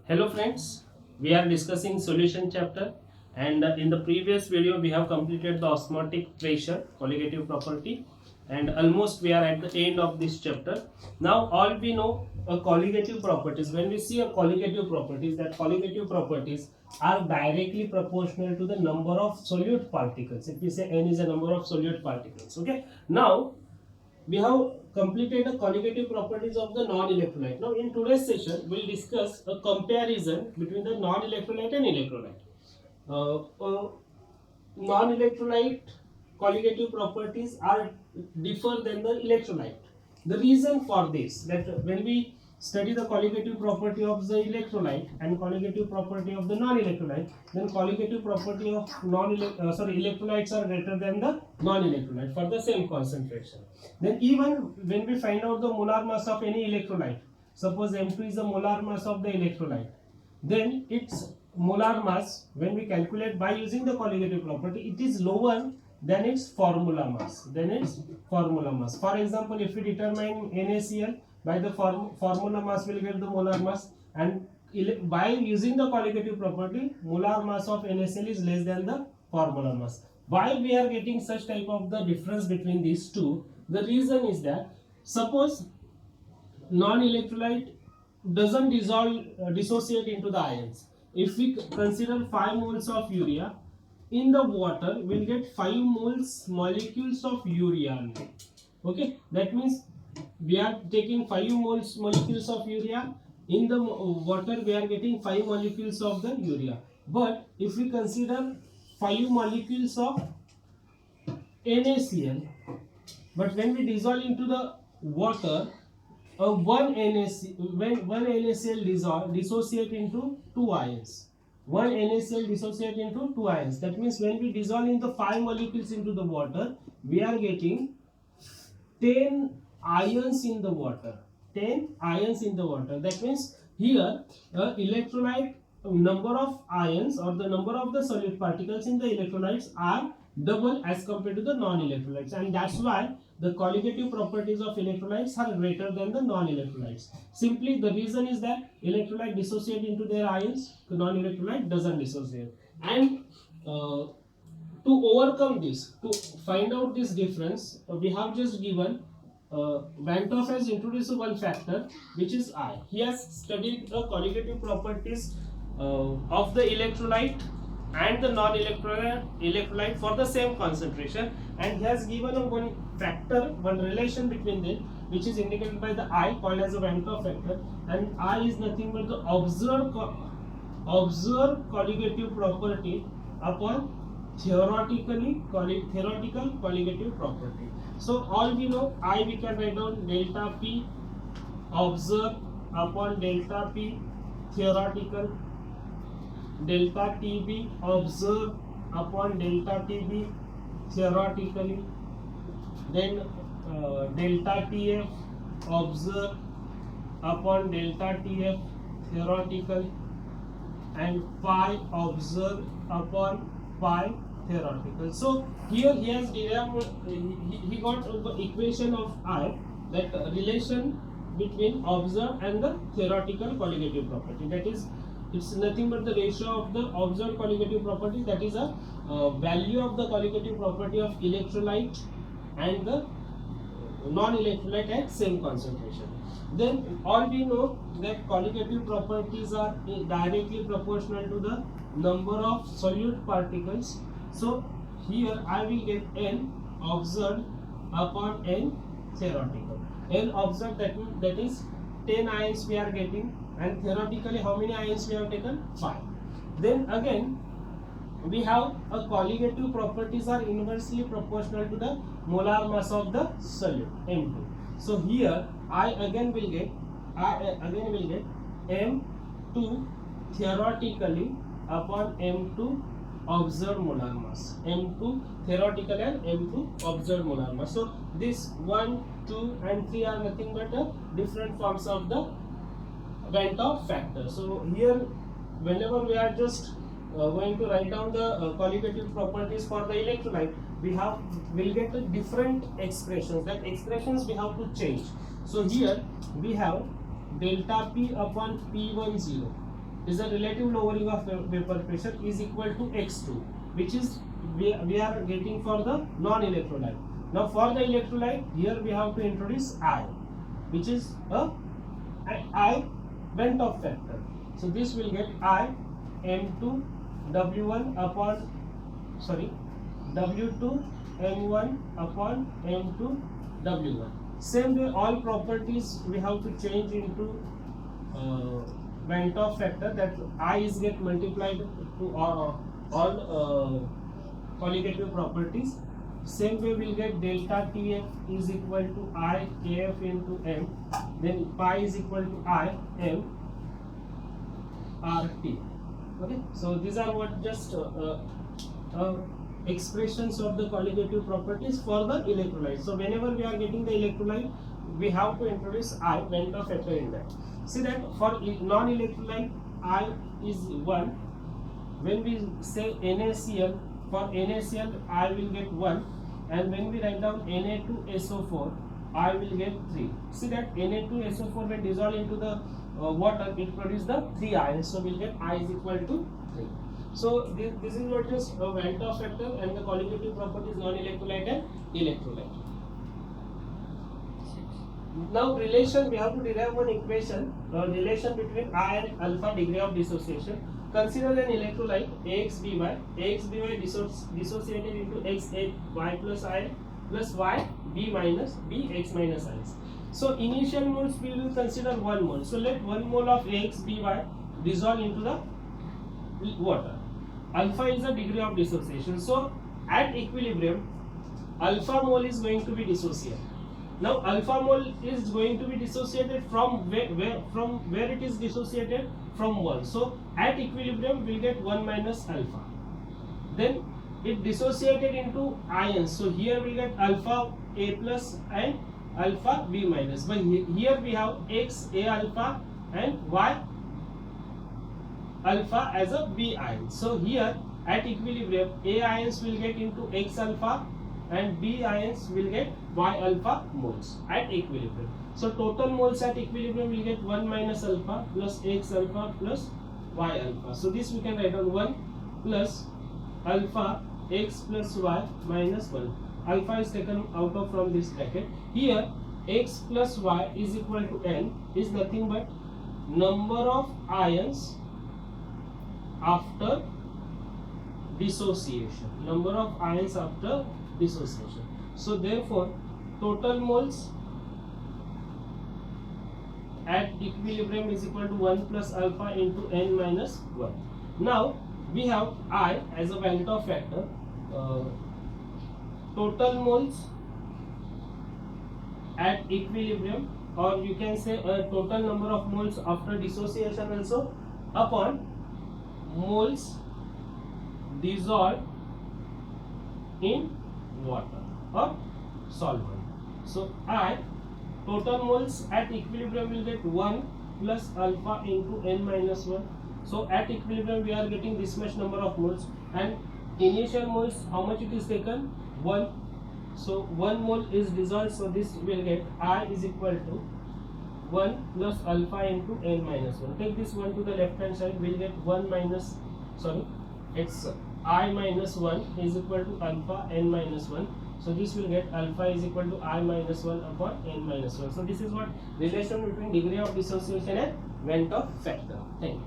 Hello friends, we are discussing solution chapter, and in the previous video we have completed the osmotic pressure colligative property, and almost we are at the end of this chapter. Now all we know colligative properties, when we see a colligative properties, that colligative properties are directly proportional to the number of solute particles. If we say n is a number of solute particles, okay. Now we have completed the colligative properties of the non-electrolyte. Now in today's session we'll discuss a comparison between the non-electrolyte and electrolyte. Non-electrolyte colligative properties are differ than the electrolyte. The reason for this, that when we study the colligative property of the electrolyte and colligative property of the non-electrolyte, then colligative property of electrolytes are greater than the non-electrolyte for the same concentration. Then even when we find out the molar mass of any electrolyte, suppose M2 is the molar mass of the electrolyte, then its molar mass, when we calculate by using the colligative property, it is lower than its formula mass. For example, if we determine NaCl by the formula mass, will get the molar mass, and by using the colligative property, molar mass of NaCl is less than the formula mass. Why we are getting such type of the difference between these two? The reason is that suppose non-electrolyte doesn't dissociate into the ions. If we consider 5 moles of urea in the water, we'll get 5 moles molecules of urea only. Okay, that means we are taking 5 moles molecules of urea in the water, we are getting 5 molecules of the urea. But if we consider 5 molecules of NaCl, but when we dissolve into the water, one NaCl dissociate into 2 ions. One NaCl dissociate into 2 ions. That means when we dissolve in the 5 molecules into the water, we are getting 10 ions in the water. 10 ions in the water. That means here electrolyte number of ions or the number of the solute particles in the electrolytes are double as compared to the non-electrolytes, and that's why the colligative properties of electrolytes are greater than the non-electrolytes. Simply the reason is that electrolyte dissociate into their ions, the non-electrolyte doesn't dissociate. And to overcome this, to find out this difference, we have just given Van 't Hoff has introduced one factor, which is I. He has studied the colligative properties of the electrolyte and the non-electrolyte for the same concentration, and he has given a one factor, one relation between them, which is indicated by the I, called as a Van 't Hoff factor, and I is nothing but the observed colligative property upon theoretical colligative property. So all we know, I we can write down delta P observed upon delta P theoretical, delta TB observed upon delta TB theoretically, then delta TF observed upon delta TF theoretical, and pi observed upon pi theoretical. So here he has derived, he got the equation of I, that relation between observed and the theoretical colligative property. That is, it's nothing but the ratio of the observed colligative property, that is a value of the colligative property of electrolyte and the non-electrolyte at same concentration. Then all we know that colligative properties are directly proportional to the number of solute particles. So here I will get N observed upon N theoretical. N observed, that is 10 ions we are getting, and theoretically how many ions we have taken? 5. Then again we have a colligative properties are inversely proportional to the molar mass of the solute M2. So here I again will get M2 theoretically upon M2 observed molar mass. M2 theoretical and M2 observed molar mass. So this 1, 2 and 3 are nothing but different forms of the Van 't Hoff factor. So here whenever we are just going to write down the colligative properties for the electrolyte, we'll get different expressions. That expressions we have to change. So here we have delta P upon P10 is the relative lowering of vapor pressure is equal to x2, which is we are getting for the non-electrolyte. Now for the electrolyte, here we have to introduce I, which is a I Vent-Off factor. So this will get I M2 W1 upon W2 M1 upon M2 W1. Same way, all properties we have to change into Vent-Off factor, that I is get multiplied to all colligative properties. Same way we'll get delta TF is equal to I KF into M, then pi is equal to I M RT. Okay, so these are what just expressions of the colligative properties for the electrolyte. So whenever we are getting the electrolyte, we have to introduce I Vent-Off factor in that. See that for non-electrolyte I is 1. When we say NaCl, for NaCl I will get 1, and when we write down Na2SO4 I will get 3. See that Na2SO4 when dissolved into the water, it produces the 3 ions, so we'll get I is equal to 3. So this is what is a Vent-Off factor and the colligative properties non-electrolyte and electrolyte. Now relation, we have to derive one equation, relation between I and alpha degree of dissociation. Consider an electrolyte AxBy. AxBy dissociated into X8 Y plus I plus Y B minus B X minus I. So initial moles we will consider 1 mole. So let 1 mole of AxBy dissolve into the water. Alpha is the degree of dissociation. So at equilibrium, alpha mole is going to be dissociated. Now alpha mole is going to be dissociated from where it is dissociated? From 1. So at equilibrium we will get 1 minus alpha. Then it dissociated into ions. So here we get alpha A plus and alpha B minus. But here we have X A alpha and Y alpha as a B ion. So here at equilibrium A ions will get into X alpha and B ions will get Y alpha moles at equilibrium. So total moles at equilibrium will get 1 minus alpha plus X alpha plus Y alpha. So this we can write on 1 plus alpha X plus Y minus 1. Alpha is taken out of from this bracket. Here X plus Y is equal to N is nothing but number of ions after dissociation. Number of ions after dissociation. So therefore total moles at equilibrium is equal to 1 plus alpha into N minus 1. Now we have I as a Vent-Off factor. Total moles at equilibrium, or you can say a total number of moles after dissociation also, upon moles dissolved in water or solvent. So I total moles at equilibrium will get 1 plus alpha into N minus 1. So at equilibrium we are getting this much number of moles, and initial moles how much it is taken? 1. So 1 mole is dissolved, so this will get I is equal to 1 plus alpha into N minus 1. Take this 1 to the left hand side, we will get 1 minus, it's I minus 1 is equal to alpha N minus 1. So this will get alpha is equal to I minus 1 upon N minus 1. So this is what relation between degree of dissociation and Vent-Off factor. Thank you.